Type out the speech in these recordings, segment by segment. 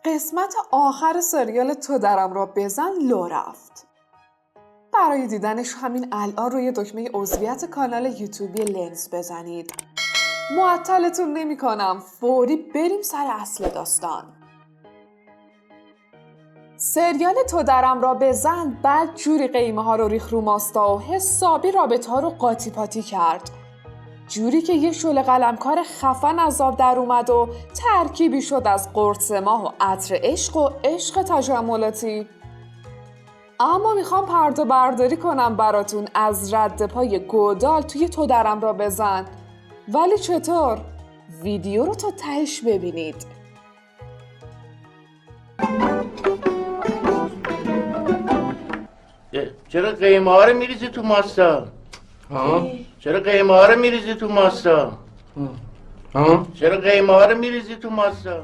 قسمت آخر سریال تو درم را بزن لو رفت. برای دیدنش همین الان روی دکمه عضویت کانال یوتیوبی لنز بزنید. معطلتون نمی کنم، فوری بریم سر اصل داستان. سریال تو درم را بزن بعد جوری قیمه ها رو ریخ رو ماستا و حسابی رابطه ها رو قاطی پاتی کرد. جوری که یه شعله قلمکار خفن از آب در اومد و ترکیبی شد از قرص ماه و عطر عشق و عشق تجملاتی. اما میخوام پرده برداری کنم براتون از رد پای گودال توی تو درم را بزن. ولی چطور؟ ویدیو رو تا تهش ببینید. چرا قیمه ها رو میریزی تو ماستا؟ چرا قیمه ها رو میریزی تو ماستا؟ چرا قیمه ها رو میریزی تو ماستا؟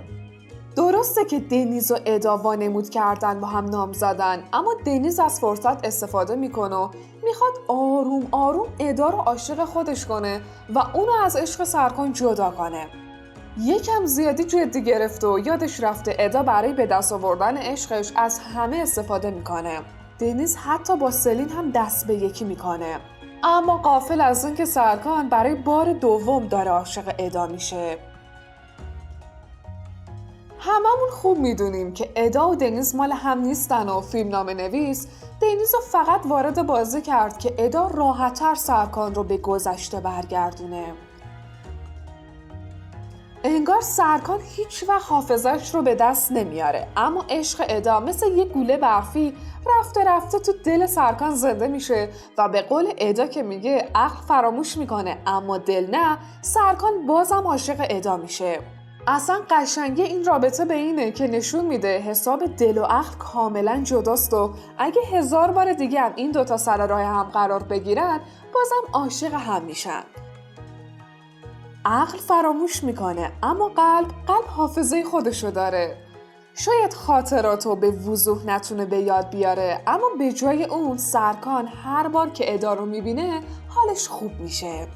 درسته که دنیز و ادا وانمود کردن با هم نام زدن، اما دنیز از فرصت استفاده میکنه و میخواد آروم آروم ادا رو عاشق خودش کنه و اونو از عشق سرکان جدا کنه. یکم زیادی جدی گرفت و یادش رفته ادا برای به دست آوردن عشقش از همه استفاده میکنه. دنیز حتی با سلین هم دست به یکی میکنه. اما غافل از این که سرکان برای بار دوم داره عاشق ادا میشه. هممون خوب میدونیم که ادا و دنیز مال هم نیستن و فیلمنامه نویس دنیز رو فقط وارد بازی کرد که ادا راحت‌تر سرکان رو به گذشته برگردونه. انگار سرکان هیچ وقت حافظش رو به دست نمیاره، اما عشق ادا مثل یه گوله برفی رفته رفته تو دل سرکان زنده میشه و به قول ادا که میگه عقل فراموش میکنه اما دل نه، سرکان بازم عاشق ادا میشه. اصلا قشنگی این رابطه به اینه که نشون میده حساب دل و عقل کاملا جداست و اگه 1000 بار دیگه هم این دوتا سر راه هم قرار بگیرن بازم عاشق هم میشن. عقل فراموش میکنه اما قلب حافظه خودشو داره. شاید خاطراتو به وضوح نتونه به یاد بیاره، اما به جای اون سرکان هر بار که ادا رو میبینه حالش خوب میشه.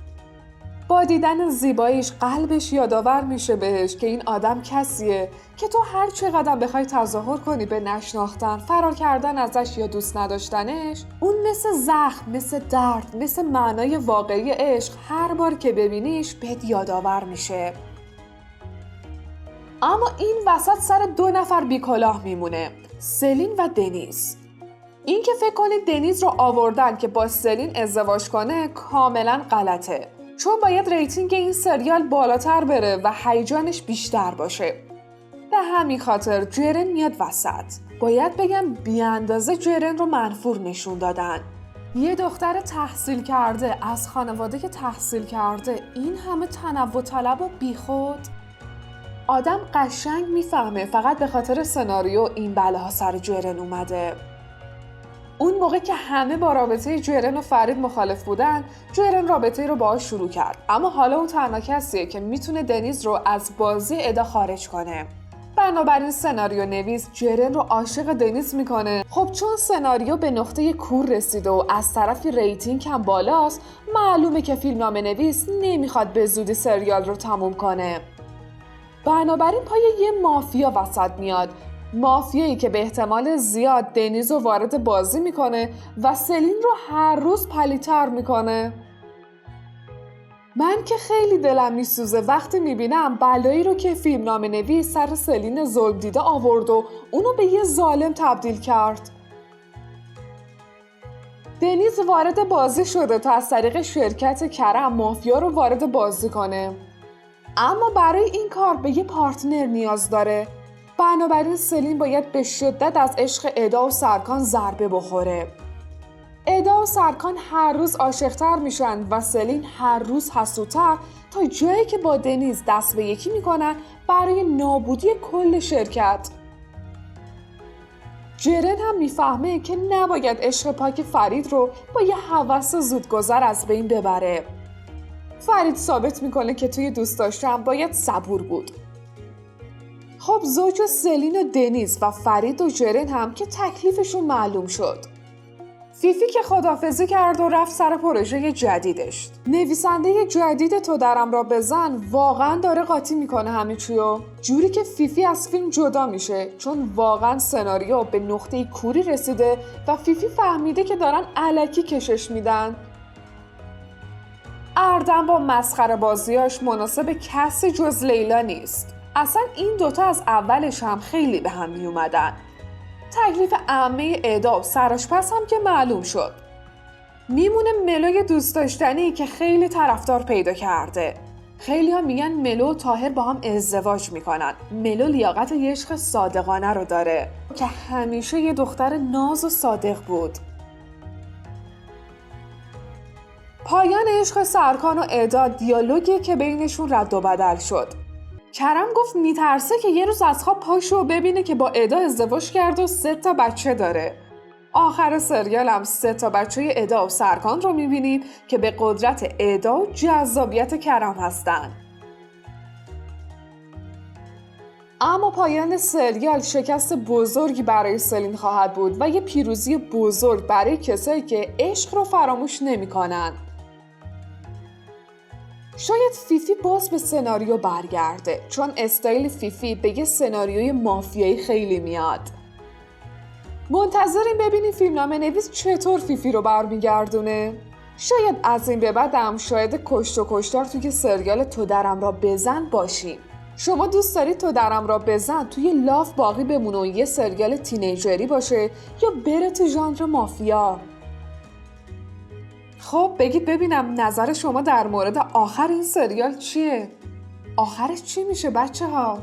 با دیدن زیباییش قلبش یادآور میشه بهش که این آدم کسیه که تو هر چقدر بخوای تظاهر کنی به نشناختن، فرار کردن ازش یا دوست نداشتنش، اون مثل زخم، مثل درد، مثل معنای واقعی عشق هر بار که ببینیش بهت یادآور میشه. اما این وسط سر 2 نفر بیکلاه میمونه، سلین و دنیز. این که فکر کنید دنیز رو آوردن که با سلین ازدواج کنه کاملا غلطه، چون باید ریتینگ این سریال بالاتر بره و هیجانش بیشتر باشه. به همین خاطر جرن میاد وسط. باید بگم بیاندازه جرن رو منفور نشون دادن. یه دختر تحصیل کرده از خانواده که تحصیل کرده این همه تنوع طلب و بیخود. آدم قشنگ میفهمه فقط به خاطر سناریو این بلاها سر جرن اومده. اون موقع که همه با رابطه جرن و فرید مخالف بودن، جرن رابطه رو باهاش شروع کرد، اما حالا اون تنها کسیه که میتونه دنیز رو از بازی ادا خارج کنه. بنابراین سناریو نویس جرن رو عاشق دنیز میکنه. خب چون سناریو به نقطه کور رسیده و از طرفی ریتینگ هم بالاست، معلومه که فیلمنامه نویس نمیخواد به زودی سریال رو تموم کنه. بنابراین پای یه مافیا وسط میاد، مافیایی که به احتمال زیاد دنیز رو وارد بازی میکنه و سلین رو هر روز پلیتر میکنه. من که خیلی دلم میسوزه وقتی میبینم بلایی رو که فیلمنامه نویس سر سلین ظلم دیده آورد و اونو به یه ظالم تبدیل کرد. دنیز وارد بازی شده تا از طریق شرکت کرم مافیا رو وارد بازی کنه، اما برای این کار به یه پارتنر نیاز داره. بنابراین سلین باید به شدت از عشق ادا و سرکان ضربه بخوره. ادا و سرکان هر روز عاشق‌تر میشن و سلین هر روز حسودتر تا جایی که با دنیز دست به یکی میکنن برای نابودی کل شرکت. جرن هم میفهمه که نباید عشق پاک فرید رو با یه هوس زودگذر از بین ببره. فرید ثابت میکنه که توی دوست داشتن باید صبور بود. خب زوج سلین و دنیز و فرید و جرن هم که تکلیفشون معلوم شد. فیفی که خداحافظی کرد و رفت سر پروژه جدیدش. نویسنده جدید تو درم را بزن واقعا داره قاطی میکنه همه چیو. جوری که فیفی از فیلم جدا میشه، چون واقعا سناریو به نقطه کوری رسیده و فیفی فهمیده که دارن الکی کشش میدن. اردم با مسخره بازیاش مناسب کسی جز لیلا نیست. اصلا این دوتا از اولش هم خیلی به هم می اومدن. تکلیف عمه ادا و سرآشپز هم که معلوم شد. میمونه ملوی دوست داشتنی که خیلی طرفدار پیدا کرده. خیلی ها میگن ملو و طاهر با هم ازدواج میکنن. ملو لیاقت یه عشق صادقانه رو داره که همیشه یه دختر ناز و صادق بود. پایان عشق سرکان و ادا دیالوگی که بینشون رد و بدل شد. کرم گفت میترسه که یه روز از خواب پاشو و ببینه که با ادا ازدواج کرد و 3 بچه داره. آخر سریال هم 3 بچه ادا و سرکان رو میبینید که به قدرت ادا و جذابیت کرم هستن. اما پایان سریال شکست بزرگی برای سلین خواهد بود و یه پیروزی بزرگ برای کسایی که عشق رو فراموش نمی‌کنن. شاید فیفی باز به سناریو برگرده، چون استایل فیفی به یه سناریوی مافیایی خیلی میاد. منتظریم ببینیم فیلمنامه نویس چطور فیفی رو برمیگردونه. شاید از این به بعدم شاید کشت و کشتار توی سریال تو درم را بزن باشیم. شما دوست دارید تو درم را بزن توی لاف باقی بمونه و یه سریال تینیجری باشه یا بره تو ژانر مافیا؟ خب بگید ببینم نظر شما در مورد آخر این سریال چیه؟ آخرش چی میشه بچه ها؟